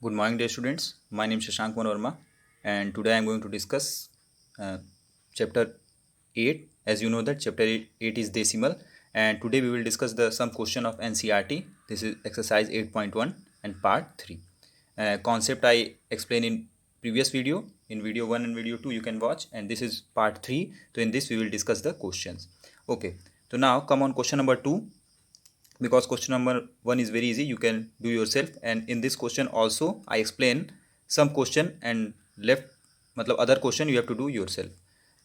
Good morning, dear students. My name is Shashank Manvarma, and today I am going to discuss uh, chapter 8. As you know that chapter 8 is decimal, and today we will discuss the some question of NCRT. This is exercise 8.1 and part 3. Concept I explained in previous video. In video 1 and video 2 you can watch, and this is part 3. So in this we will discuss the questions. Okay. So now come on question number 2, because question number 1 is very easy, you can do yourself, and in this question also I explain some question and left matlab other question you have to do yourself.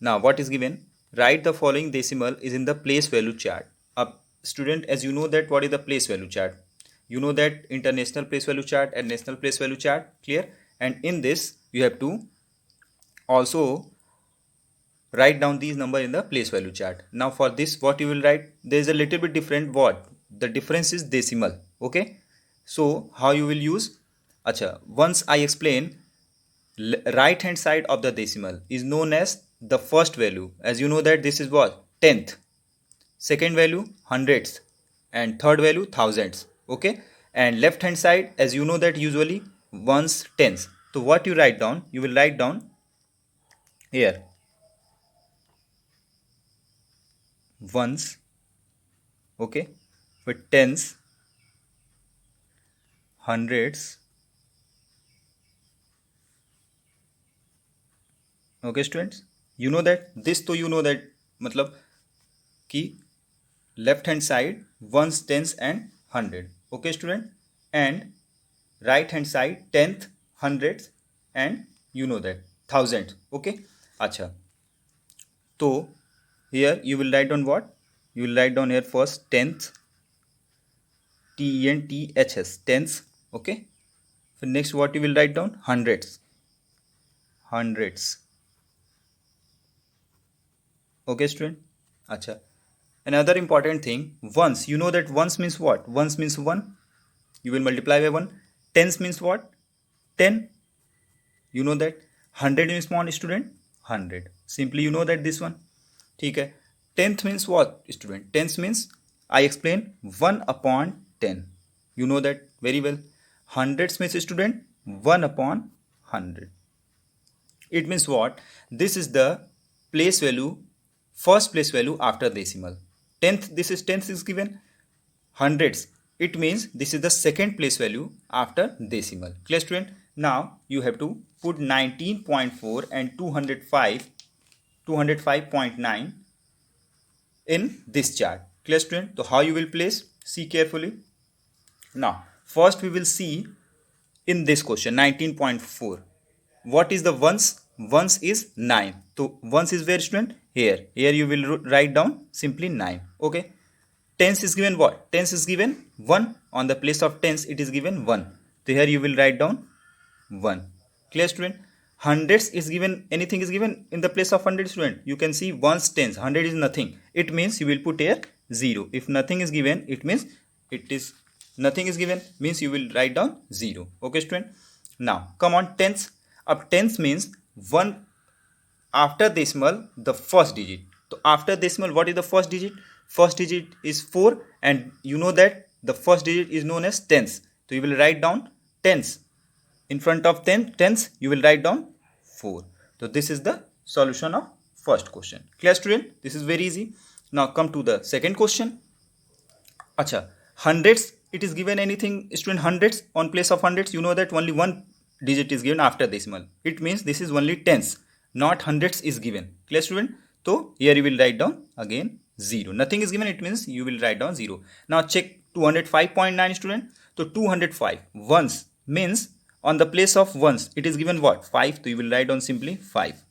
Now what is given? Write the following decimal is in the place value chart. Student, as you know that what is the place value chart, you know that international place value chart and national place value chart, clear? And in this you have to also write down these number in the place value chart. Now for this what you will write, there is a little bit different word. The difference is decimal. Okay, so how you will use? Acha, once I explain, right hand side of the decimal is known as the first value. As you know that this is what? Tenth. Second value hundredths, and third value thousands. Okay, and left hand side, as you know that usually ones, tens. So what you write down? You will write down here ones, okay, with tens, hundreds, okay students, you know that this, तो you know that मतलब कि left hand side ones, tens and hundred, okay student, and right hand side tenth, hundreds and you know that thousand. Okay, अच्छा, तो here you will write down what? You will write down here first tenth, TENTHS, tens. Okay, so next what you will write down? Hundreds, hundreds. Okay student, acha, another important thing, ones, you know that ones means what? Ones means 1, you will multiply by 1. Tens means what? 10, you know that. 100 means what student? 100, simply you know that this one. ठीक है. Tenth means what student? Tenth means I explain 1 upon 10, you know that very well. Hundreds means student 1 upon 100. It means what? This is the place value, first place value after decimal. Tenth, this is tenth is given. Hundreds, it means this is the second place value after decimal. Clear student? Now you have to put 19.4 and 205.9 in this chart. Clear student? So how you will place? See carefully. Now first we will see in this question 19.4. What is the ones? Ones is 9. So ones is where student? Here. Here you will write down simply 9. Okay. Tens is given what? Tens is given 1. On the place of tens it is given 1. So here you will write down 1. Clear student? Hundreds is given, anything is given in the place of 100 student. You can see ones, tens. 100 is nothing. It means you will put here 0. If nothing is given, it means it is nothing is given, means you will write down 0. Okay student? Now come on tens. Up tens means 1 after decimal, the first digit. So after decimal, what is the first digit? First digit is 4, and you know that the first digit is known as tens. So you will write down tens. In front of tens, you will write down 4. So this is the solution of first question. Clear student? This is very easy. Now come to the second question. Acha, hundreds, it is given anything student, hundreds. On place of hundreds, you know that only one digit is given after decimal. It means this is only tens, not hundreds is given. Clear student? So here you will write down again 0. Nothing is given, it means you will write down 0. Now check 205.9 student. So 205 ones means on the place of ones it is given what? 5. So you will write down simply 5.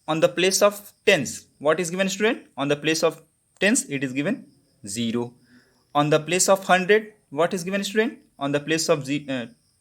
On the place of tens, what is given student? On the place of tens it is given 0. On the place of 100, what is given student? On the place of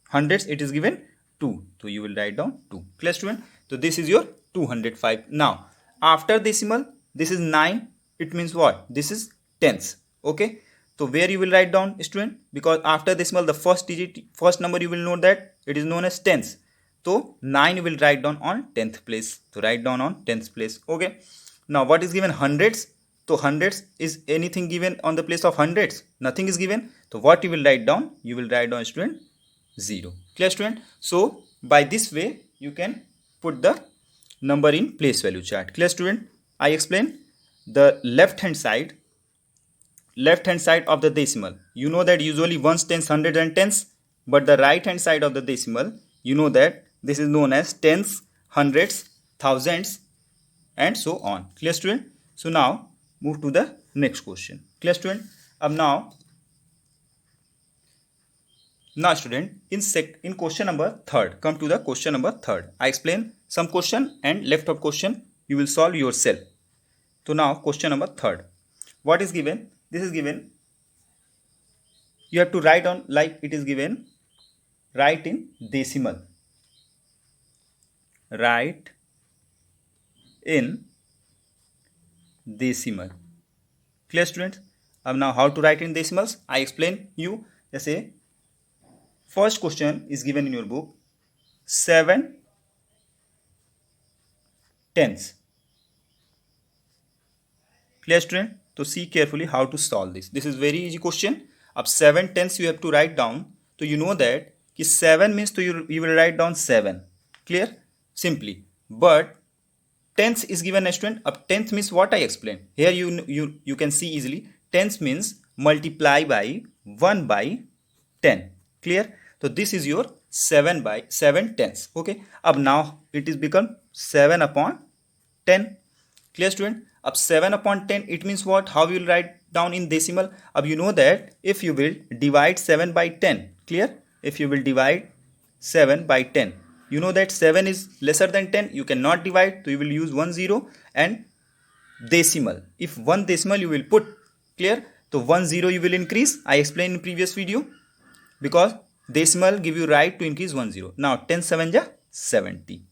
hundreds it is given 2. So you will write down 2. Clear student? So this is your 205. Now after decimal, this is 9. It means what? This is tens. Okay. So where you will write down student? Because after decimal, the first digit, first number you will know that it is known as tens. So 9 you will write down on 10th place. So write down on 10th place. Okay. Now what is given? Hundreds. So hundreds, is anything given on the place of hundreds? Nothing is given. So what you will write down? You will write down student 0. Clear student? So by this way you can put the number in place value chart. Clear student? I explain the left hand side of the decimal. You know that usually ones, tens, hundreds and tens, but the right hand side of the decimal, you know that this is known as tens, hundreds, thousands and so on. Clear student? So now move to the next question. Clear student? Now student, in question number third, come to the question number third. I explain some question and left out question you will solve yourself. So now question number third. What is given? This is given. You have to write on like it is given. Write in decimal. Write in decimal. Clear students? Now how to write in decimals? I explain you. Just say first question is given in your book 7 tenths. Clear student? So see carefully how to solve this. This is very easy question. Up 7 tenths you have to write down. So you know that 7 means you will write down 7. Clear? Simply. But tenths is given as student. Up tenth means what I explained. Here you can see easily. Tenths means multiply by 1 by 10. Clear? So this is your 7 by 7 tenths. Okay. Ab now it is become 7 upon 10. Clear student? Up 7 upon 10 it means what? How you will write down in decimal? Ab you know that if you will divide 7 by 10. Clear? If you will divide 7 by 10. You know that 7 is lesser than 10. You cannot divide. So you will use 1 0 and decimal. If one decimal you will put. Clear? So 1 0 you will increase. I explained in previous video. Because decimal give you right to increase 1 0. Now 10 7 ja 70.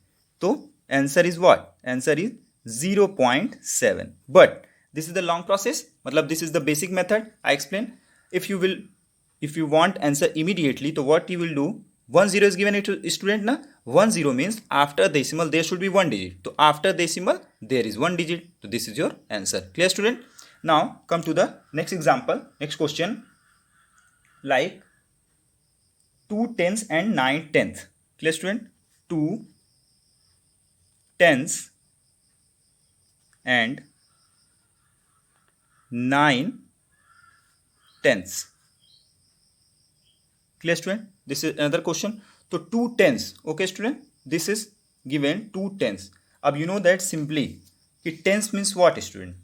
So answer is what? Answer is 0.7. But this is the long process. Matlab this is the basic method I explained. If you want answer immediately, so what you will do? 1 0 is given to student na. 1 0 means after decimal there should be 1 digit. So after decimal there is 1 digit. So this is your answer. Clear student? Now come to the next example. Next question. Like 2 tenths and 9 tenths. Clear student? 2 tenths and 9 tenths. Clear student? This is another question. So 2 tenths. Okay student? This is given 2 tenths. Ab you know that simply. Tenths means what student?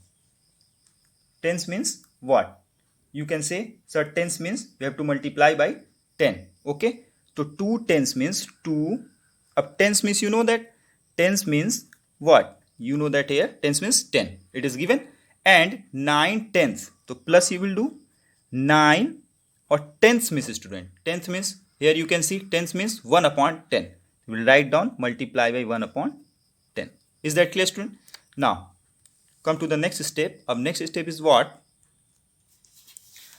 Tenths means what? You can say, sir, tenths means we have to multiply by 10. Okay. So 2 tenths means 2. Up tenths means you know that. Tenths means what? You know that here tenths means 10. It is given. And 9 tenths. So plus you will do 9 or tenths means student. Tenth means here you can see tenths means 1 upon 10. You will write down multiply by 1 upon 10. Is that clear student? Now come to the next step. Next step is what?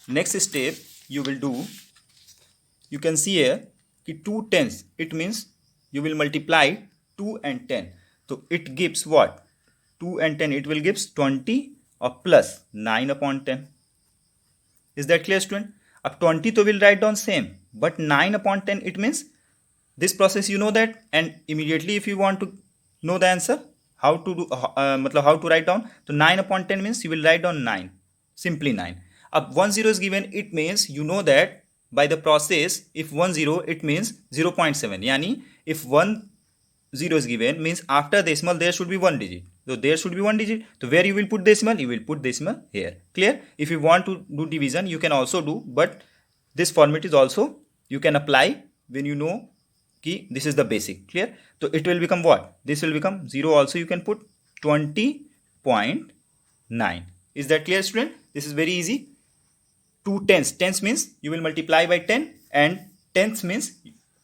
Next step you will do. You can see here 2 tenths. It means you will multiply 2 and 10. So it gives what? 2 and 10. It will gives 20 or plus 9 upon 10. Is that clear student? Up 20 to will write down same. But 9 upon 10 it means this process you know that. And immediately if you want to know the answer, how to do how to write down. So 9 upon 10 means you will write down 9. Simply 9. Up 1 0 is given. It means you know that by the process if 1 0 it means 0.7. Yani if 1 0 is given means after decimal there should be 1 digit. So there should be 1 digit. So where you will put decimal? You will put decimal here. Clear? If you want to do division you can also do. But this format is also you can apply when you know ki this is the basic. Clear? So it will become what? This will become 0 also you can put 20.9. Is that clear student? This is very easy. 2 tenths. Tenths means you will multiply by 10 and tenths means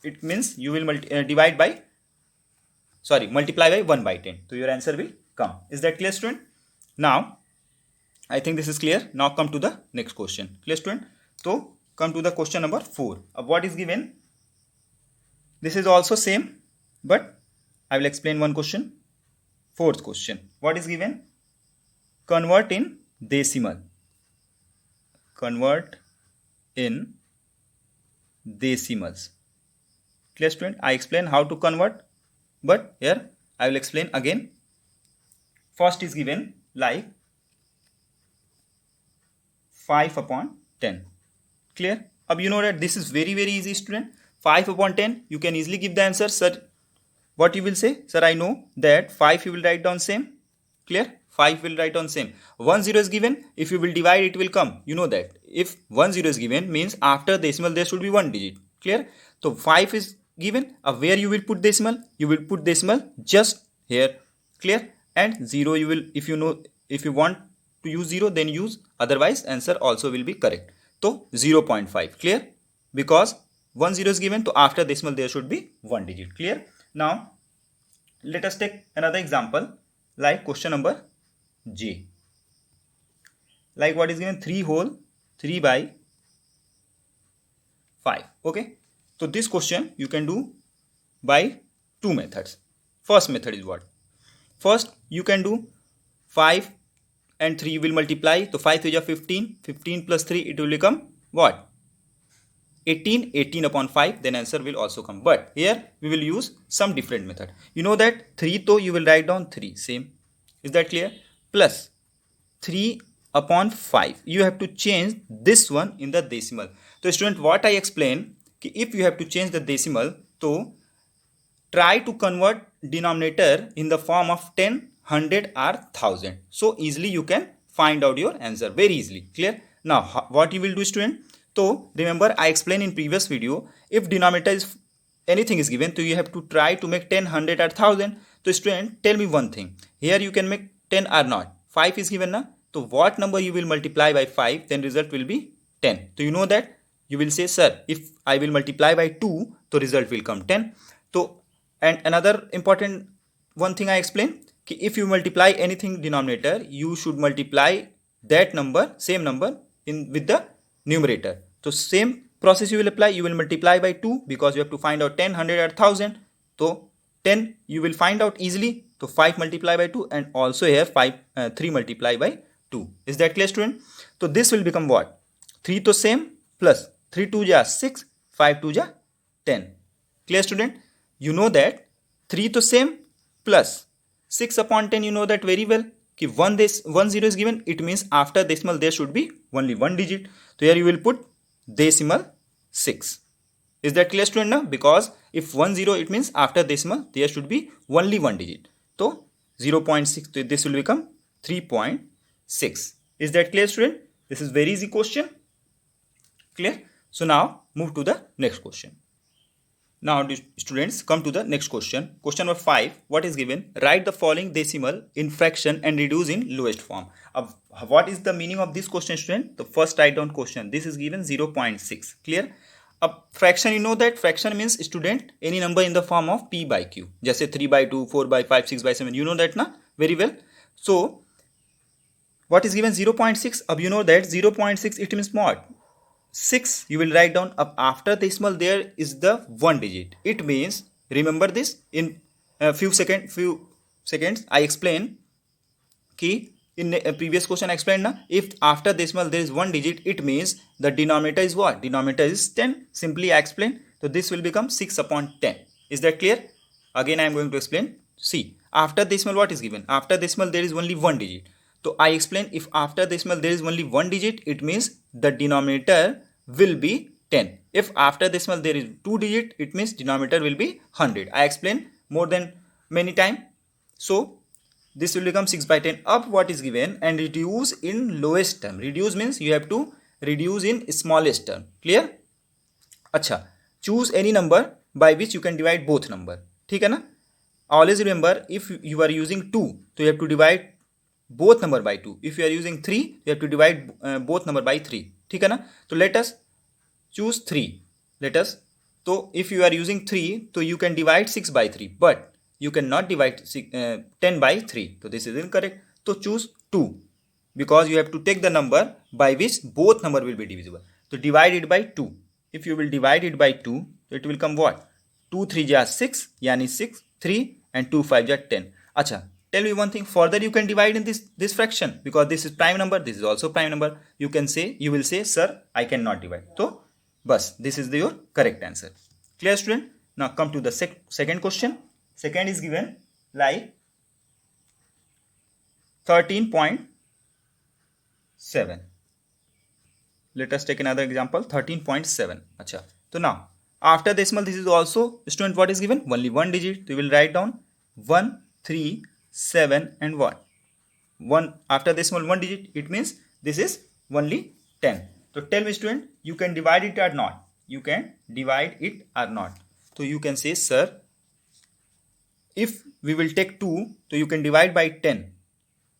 it means you will multiply by 1 by 10. So your answer will come. Is that clear student? Now I think this is clear. Now come to the next question. Clear student? So come to the question number 4. What is given? This is also same but I will explain one question. Fourth question. What is given? Convert in decimal. Convert in decimals. Clear student? I explain how to convert, but here I will explain again. First is given like 5 upon 10. Clear? Ab you know that this is very easy student. 5 upon 10, you can easily give the answer. Sir, what you will say? Sir, I know that 5 you will write down same. Clear? 5 will write down same. 1 0 is given. If you will divide, it will come. You know that. If 1 0 is given, means after decimal there should be 1 digit. Clear? So 5 is given. Where you will put decimal? You will put decimal just here. Clear? And 0 you will, if you want to use 0, then use. Otherwise, answer also will be correct. So 0.5. Clear? Because 1 0 is given. So after decimal there should be 1 digit. Clear? Now let us take another example like question number J. Like what is given? 3 whole 3 by 5. Okay. So this question you can do by two methods. First method is what? First you can do 5 and 3 will multiply. So 5 is 15. 15 plus 3 it will become what? 18. 18 upon 5. Then answer will also come. But here we will use some different method. You know that 3 to you will write down 3. Same. Is that clear? Plus 3 upon 5. You have to change this one in the decimal. So student, what I explained, if you have to change the decimal, so try to convert denominator in the form of 10, 100 or 1000. So easily you can find out your answer very easily. Clear? Now what you will do, student? So remember I explained in previous video, if denominator is anything is given, so you have to try to make 10, 100 or 1000. So student, tell me one thing. Here you can make 10 or not. 5 is given now. So what number you will multiply by 5, then result will be 10. So you know that you will say, sir, if I will multiply by 2, so result will come 10. So, and another important one thing I explained, if you multiply anything denominator, you should multiply that number, same number with the numerator. So same process you will apply. You will multiply by 2 because you have to find out 10, 100 or 1000. So 10 you will find out easily. So 5 multiply by 2, and also here 3 multiply by 2. Is that clear, student? So this will become what? 3 to same plus 3 2 ja 6, 5 2 ja 10. Clear, student? You know that 3 to same plus 6 upon 10, you know that very well. 1 0 is given, it means after decimal there should be only 1 digit. So here you will put decimal 6. Is that clear, student? Now, because if 1 0, it means after decimal there should be only 1 digit. So 0.6, so this will become 3.6. Is that clear, student? This is very easy question. Clear? So now move to the next question. Now students, come to the next question. Question number 5. What is given? Write the following decimal in fraction and reduce in lowest form. What is the meaning of this question, student? The first write down question. This is given 0.6. Clear? A fraction, you know that fraction means, student, any number in the form of p by q. Just say 3 by 2, 4 by 5, 6 by 7. You know that na? Very well. So what is given? 0.6. You know that 0.6 it means what? 6 you will write down. After decimal there is the 1 digit. It means, remember this, in few seconds I explain ki in a previous question I explained na, if after decimal there is 1 digit, it means the denominator is what? Denominator is 10. Simply I explain. So this will become 6 upon 10. Is that clear? Again I am going to explain. See, after decimal what is given? After decimal there is only 1 digit. So I explain, if after decimal there is only 1 digit, it means the denominator will be 10. If after decimal there is 2 digit, it means denominator will be 100. I explained more than many times. So this will become 6 by 10. Up what is given and reduce in lowest term. Reduce means you have to reduce in smallest term. Clear? Acha, choose any number by which you can divide both number. ठीक है ना? Always remember, if you are using 2, so you have to divide both number by 2. If you are using 3, you have to divide both number by 3. ठीक है ना? So let us choose 3. So if you are using 3, so you can divide 6 by 3, but you cannot divide 10 by 3. So this is incorrect. So choose 2, because you have to take the number by which both number will be divisible. So divide it by 2. If you will divide it by 2, it will come what? 2 3 ja 6, yani 6, 3 and 2 5 ja 10. Acha, tell me one thing. Further you can divide in this fraction, because this is prime number, this is also prime number. You will say, sir, I cannot divide. So bus, this is your correct answer. Clear, student? Now come to the second question. Second is given like 13.7. Let us take another example, 13.7. Acha. So now after decimal, this is also, student, what is given? Only one digit. So we will write down 1, 3, 7 and 1. 1 after decimal, one digit. It means this is only 10. So tell me, student, you can divide it or not? You can divide it or not? So you can say, sir, if we will take 2, so you can divide by 10.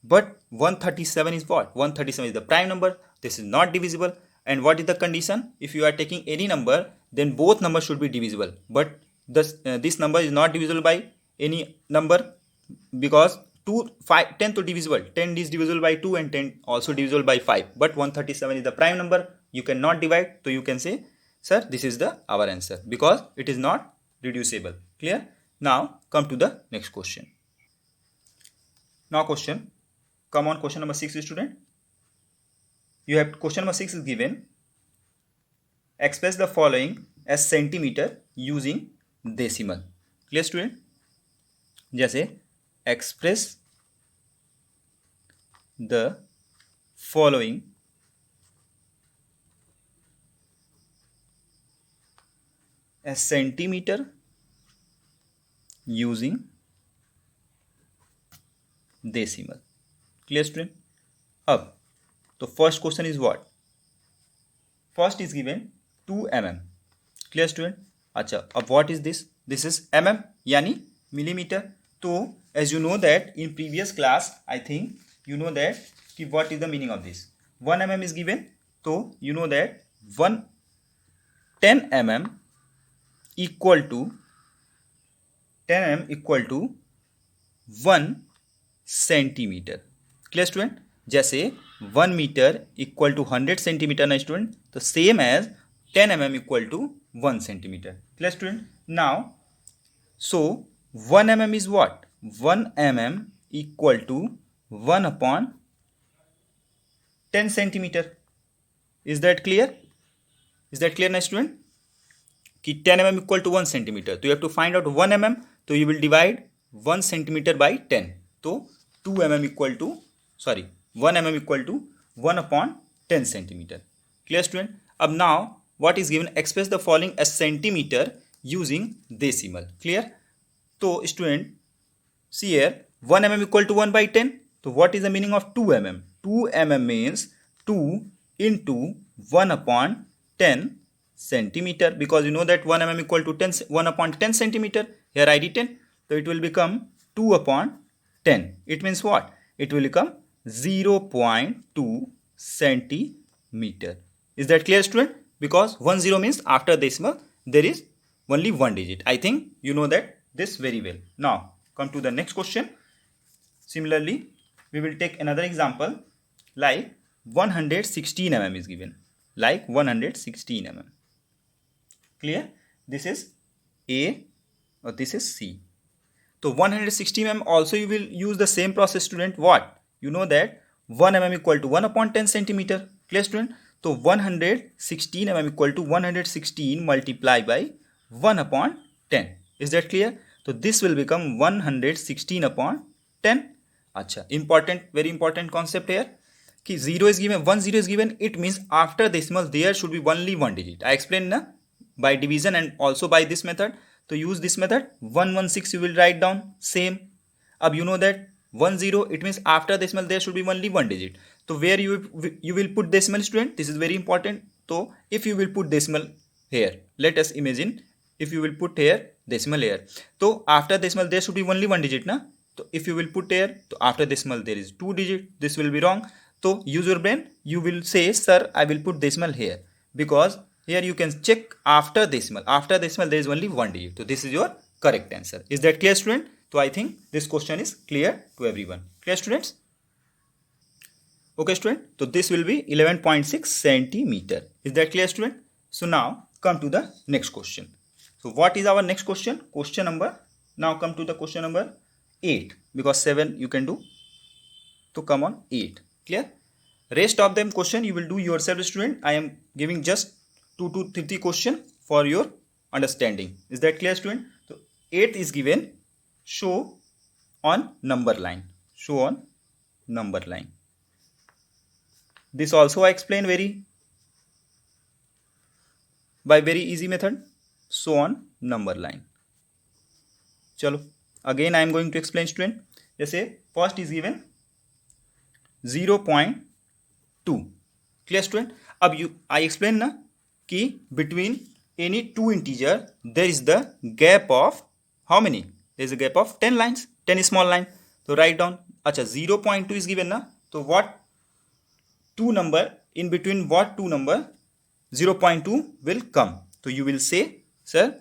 But 137 is what? 137 is the prime number. This is not divisible. And what is the condition? If you are taking any number, then both numbers should be divisible. But this number is not divisible by any number, because 10 to divisible. 10 is divisible by 2 and 10 also divisible by 5. But 137 is the prime number. You cannot divide. So you can say, sir, this is our answer, because it is not reducible. Clear? Now come to the next question. Now question. Come on, question number 6, student. You have question number 6 is given. Express the following as centimeter using decimal. Clear, student? जैसे express the following as centimeter using decimal. Clear, student? अब तो first question is what? First is given 2 mm. Clear, student? अच्छा, अब what is this? This is mm यानी millimetre. तो as you know that in previous class, I think you know that कि what is the meaning of this. 1 mm is given. तो you know that 10 mm equal to 1 centimetre. Clear, student? जैसे 1 metre equal to 100 centimetre ना student, तो same as 10 mm equal to 1 centimetre. Clear, student? Now so 1 mm is what? 1 mm equal to 1 upon 10 centimetre. Is that clear? Is that clear ना student? कि 10 mm equal to 1 centimetre. तो you have to find out 1 mm. तो you will divide 1 centimetre by 10. तो 2 mm equal to 1 mm equal to 1 upon 10 centimetre. Clear, student? अब now what is given? Express the following as centimetre using decimal. Clear? तो student see here 1 mm equal to 1 by 10. तो what is the meaning of 2 mm? 2 mm means 2 into 1 upon 10 centimeter, because you know that 1 mm equal to 1 upon 10 centimeter. Here I written, so it will become 2 upon 10. It means what? It will become 0.2 centimeter. Is that clear, student? Because 10 means after decimal there is only one digit. I think you know that this very well. Now come to the next question. Similarly, we will take another example like 116 mm is given. Like 116 mm. Clear? This is A or this is C. So 160 mm also you will use the same process, student. What? You know that 1 mm equal to 1 upon 10 centimeter. Clear, student? So 116 mm equal to 116 multiplied by 1 upon 10. Is that clear? So this will become 116 upon 10. Acha, important, very important concept here. Ki 0 is given, 10 is given. It means after decimal there should be only one digit. I explained na, by division and also by this method. So use this method. 116 you will write down same. Ab you know that 10, it means after decimal there should be only one digit. So where you will put decimal, student? This is very important. So if you will put decimal here, let us imagine if you will put here decimal here. So after decimal there should be only one digit na. So if you will put here, so after decimal there is two digit. This will be wrong. So use your brain. You will say, sir, I will put decimal here, because here you can check after decimal. After decimal there is only one digit. So this is your correct answer. Is that clear, student? So I think this question is clear to everyone. Clear, students? Okay, student. So this will be 11.6 centimeter. Is that clear, student? So now come to the next question. So what is our next question? Question number. Now come to the question number 8, because 7 you can do. So come on, 8. Clear? Rest of them question you will do yourself, student. I am giving just 2 to 3 question for your understanding. Is that clear, student? So 8 is given, show on number line. Show on number line. This also I explain by very easy method. Show on number line. चलो again I am going to explain, student. जैसे first is given 0.2. clear, student? अब I explain ना कि between any two integer there is the gap of how many? There is a gap of 10 lines, 10 small line. तो write down. अच्छा 0.2 is given ना, तो what two number, in between what two number 0.2 will come? So you will say, sir,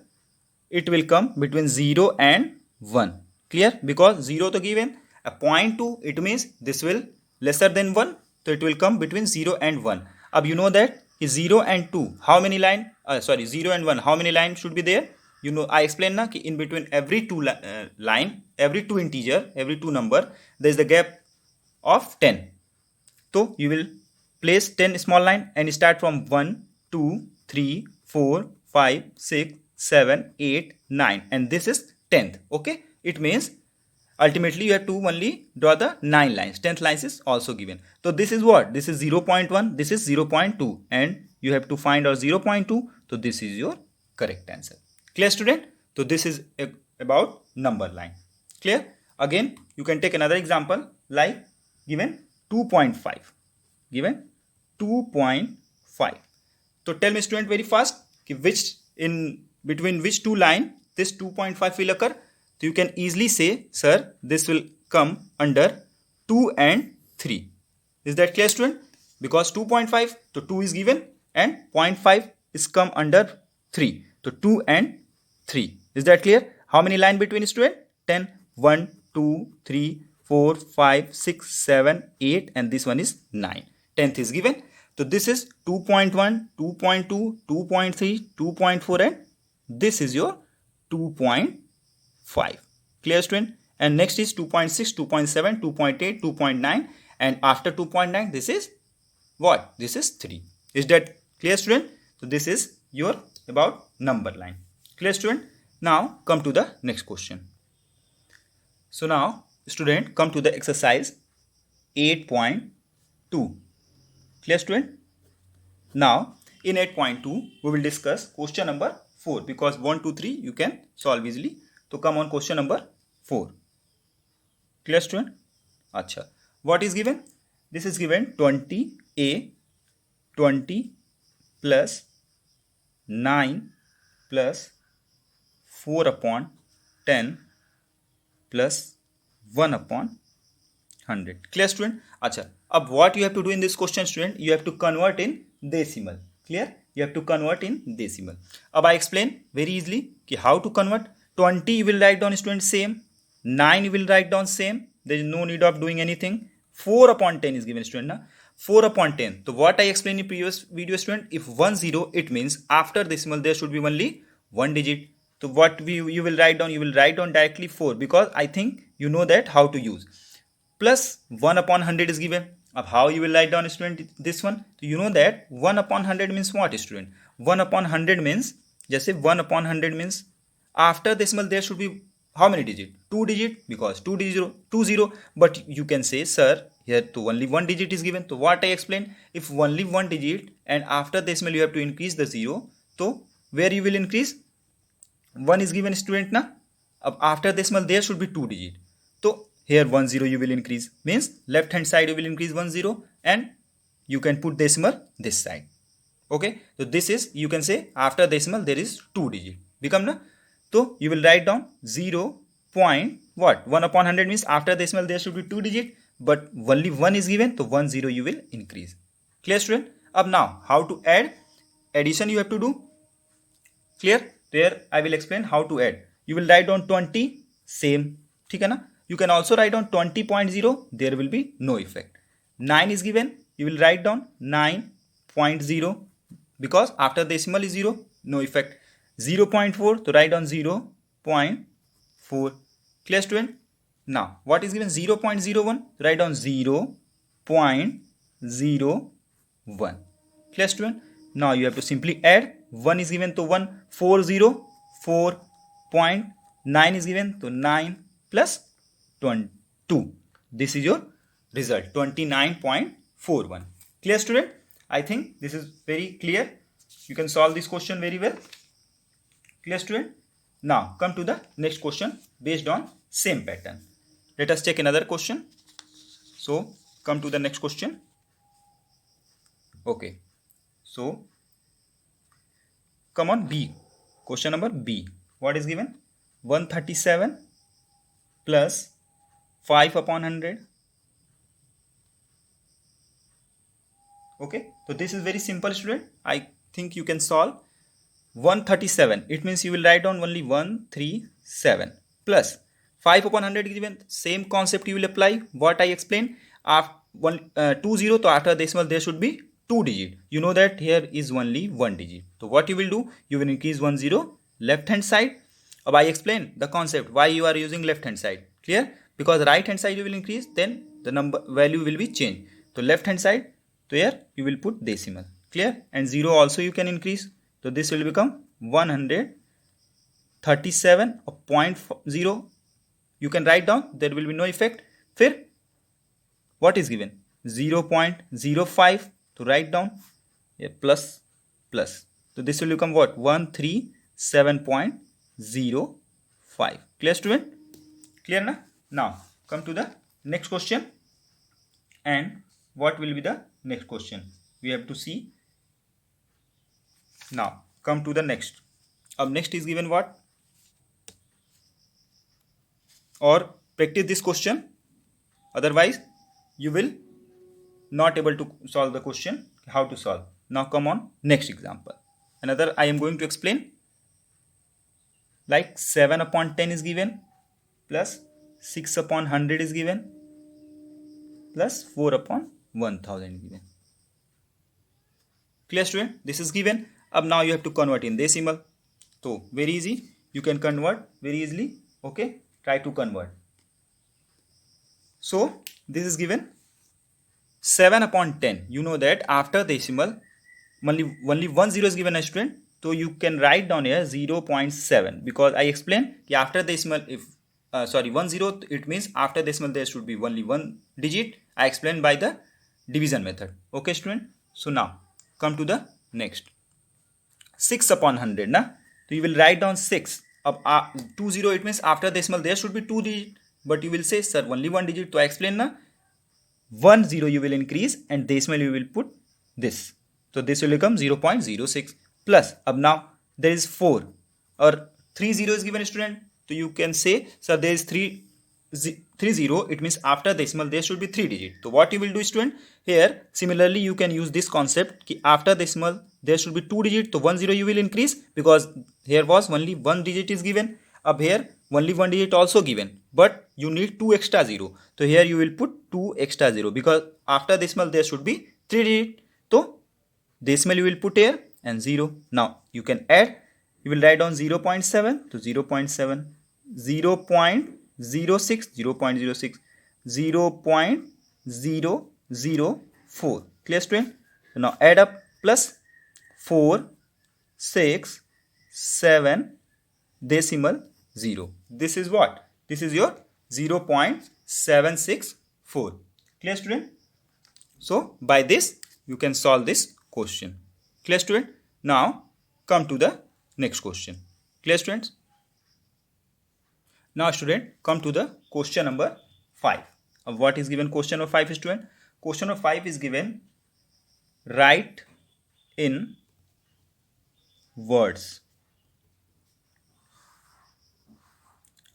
it will come between 0 and 1. Clear? Because 0 to given, a 0.2, it means this will lesser than 1. So it will come between 0 and 1. Ab you know that is 0 and 2. How many line? 0 and 1. How many line should be there? You know, I explained na ki in between every two line, every two integer, every two number, there is the gap of 10. So you will place 10 small line and start from 1, 2, 3, 4, 5, 6, 7, 8, 9, and this is 10th. Okay, it means ultimately you have to only draw the 9 lines. 10th lines is also given. So this is what? This is 0.1, this is 0.2, and you have to find out 0.2. So this is your correct answer. Clear, student? So this is about number line. Clear? Again, you can take another example like given 2.5. Given 2.5. So tell me, student, very fast, which in between which two line this 2.5 will occur? So you can easily say, sir, this will come under 2 and 3. Is that clear, student? Because 2.5, so 2 is given and 0.5 is come under 3. So 2 and 3. Is that clear? How many line between, student? 10. 1, 2, 3, 4, 5, 6, 7, 8, and this one is 9. 10th is given. So this is 2.1, 2.2, 2.3, 2.4, and this is your 2.5. Clear, student? And next is 2.6, 2.7, 2.8, 2.9, and after 2.9 this is what? This is 3. Is that clear, student? So this is your about number line. Clear, student? Now come to the next question. So now student, come to the exercise 8.2. Clear, student? Now in 8.2 we will discuss question number 4, because 1, 2, 3 you can solve easily. So come on question number 4. Clear, student? Acha. What is given? This is given 20a 20 plus 9 plus 4 upon 10 plus 1 upon 100. Clear, student? Acha. Ab what you have to do in this question, student? You have to convert in decimal. Clear? You have to convert in decimal. Ab I explain very easily ki how to convert. 20 you will write down, student, same. 9 you will write down same. There is no need of doing anything. 4 upon 10 is given, student. Na? 4 upon 10. So what I explained in previous video, student, if 1 0, it means after decimal there should be only one digit. So what you will write down? You will write down directly 4, because I think you know that how to use. Plus 1 upon 100 is given. Of how you will write down, student, this one? So you know that 1 upon 100 means what, student? 1 upon 100 means, just say 1 upon 100 means after decimal there should be how many digit? 2 digit, because 2 0. But you can say, sir, here to only one digit is given. So what I explained, if only one digit and after decimal you have to increase the 0. So where you will increase? 1 is given, student, na? After decimal there should be 2 digit. So here 1 0 you will increase, means left hand side you will increase 1 0, and you can put decimal this side. Okay, so this is, you can say after decimal there is 2 digit become, na? So you will write down 0 point what? 1 upon 100 means after decimal there should be 2 digit, but only 1 is given, so 1 0 you will increase. Clear, student? Up now how to add? Addition you have to do. Clear? There I will explain how to add. You will write down 20 same, ठीक है ना? You can also write down 20.0, there will be no effect. 9 is given, you will write down 9.0, because after decimal is 0, no effect. 0.4, so write down 0.4. Clear, student? Now what is given? 0.01, write down 0.01. Clear, student? Now you have to simply add 1 is given, तो 1, 404.9 is given, तो 9 plus 2. This is your result, 29.41. Clear, student? I think this is very clear. You can solve this question very well. Clear, student? Now come to the next question based on same pattern. Let us take another question. So come to the next question. Okay, so come on B. Question number B. What is given? 137 plus 5 upon 100. Okay, so this is very simple, student. I think you can solve. 137, it means you will write down only 137 plus 5 upon 100 is given. Same concept you will apply what I explained. After 20, so after decimal there should be 2 digit. You know that here is only 1 digit. So what you will do, you will increase 10 left hand side. Now I explain the concept why you are using left hand side. Clear? Because right hand side you will increase, then the number value will be changed. So left hand side, so here you will put decimal. Clear? And 0 also you can increase. So this will become 137.0. You can write down, there will be no effect. Fir what is given? 0.05 to write down, plus. So this will become what? 137.05. Clear, student? Clear na? Now come to the next question. And what will be the next question? We have to see. Now come to the next. Next is given what? Or practice this question, otherwise you will not able to solve the question. How to solve? Now come on next example. Another I am going to explain. Like 7 upon 10 is given, plus 6 upon 100 is given, plus 4 upon 1000 is given. Clear, student? This is given. Now you have to convert in decimal. So very easy, you can convert very easily. Okay, try to convert. So this is given 7 upon 10. You know that after decimal only 1 0 is given, a student. So you can write down here 0.7, because I explained after decimal, if 1 0, it means after decimal there should be only 1 digit. I explained by the division method. Okay, student? So now come to the next. 6 upon 100 na? So you will write down 6 up 20, it means after decimal there should be 2 digit, but you will say sir only 1 digit. So I explain na, 1 0 you will increase and decimal you will put this. So this will become 0.06 plus. Now there is 4 or 3 0 is given, student. So you can say sir there is 3 0, it means after decimal there should be 3 digit. So what you will do, student, here similarly you can use this concept ki after decimal there should be 2 digit. So 1 0 you will increase, because here was only 1 digit is given. Here only 1 digit also given, but you need 2 extra 0. So here you will put 2 extra 0, because after decimal there should be 3 digit. So decimal you will put here and 0. Now you can add, you will write down 0.7 to 0.7, 0.06, 0.06, 0.004. Clear, student? So now add up, plus 4, 6, 7, decimal 0. This is what? This is your 0.764. Clear, student? So by this you can solve this question. Clear, student? Now come to the next question. Clear, students? Now student, come to the question number 5. What is given question number 5, student? Question number 5 is given, write in words.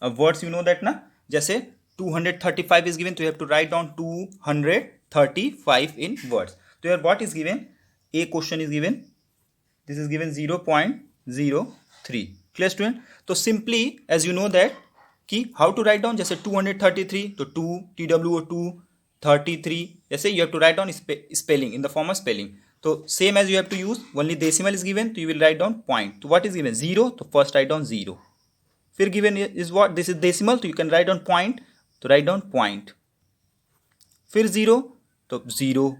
Words you know that na, जैसे 235 is given, so you have to write down 235 in words. So here what is given? A question is given, this is given 0.03. Clear, student? So simply as you know that कि how to write down, जैसे 233 तो 2 TWO 233, जैसे you have to write down spelling in the form of spelling. So same as you have to use, only decimal is given, so you will write down point. So what is given? 0, so first write down 0. फिर given is what? This is decimal, so you can write down point, तो write down point. फिर 0, तो 0.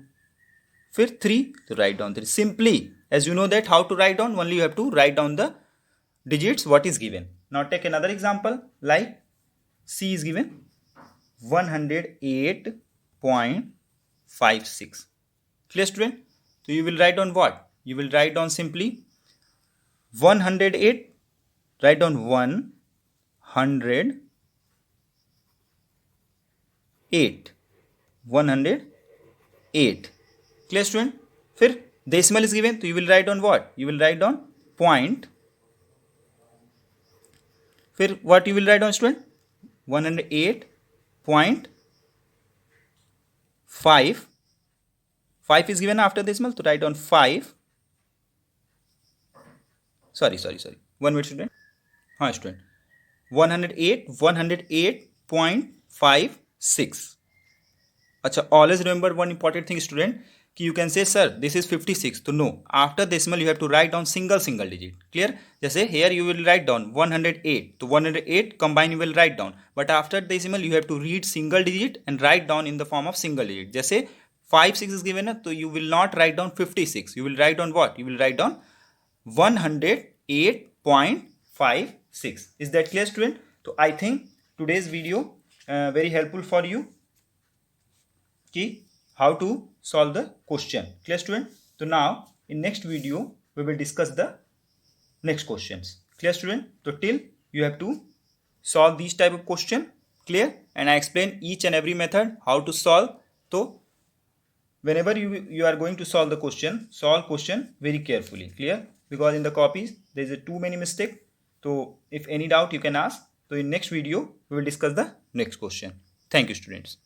फिर 3, तो write down 3. Simply As you know that how to write down, only you have to write down the digits what is given. Now take another example, like C is given 108.56. Clear, student? So you will write down what? You will write down simply 108, write down 108, 108. Clear, student? फिर decimal is given, so you will write down what? You will write down point. फिर what you will write down, student? 108.5. 5 is given after decimal, so write down 5. Sorry. 1 minute, student. हाँ, student. 108.56. अच्छा, always remember one important thing, student, कि you can say sir this is 56. तो no, after decimal you have to write down single digit. Clear? जैसे here you will write down 108. तो 108 combine you will write down, but after decimal you have to read single digit and write down in the form of single digit. जैसे 56 is given, तो you will not write down 56. You will write down what? You will write down 108.56. Is that clear, student? So I think today's video very helpful for you कि how to solve the question. Clear, student? So now in next video we will discuss the next questions. Clear, student? So till you have to solve these type of question. Clear? And I explain each and every method how to solve. So whenever you are going to solve the question, solve question very carefully. Clear? Because in the copies there is too many mistake. So if any doubt you can ask. So in next video we will discuss the next question. Thank you, students.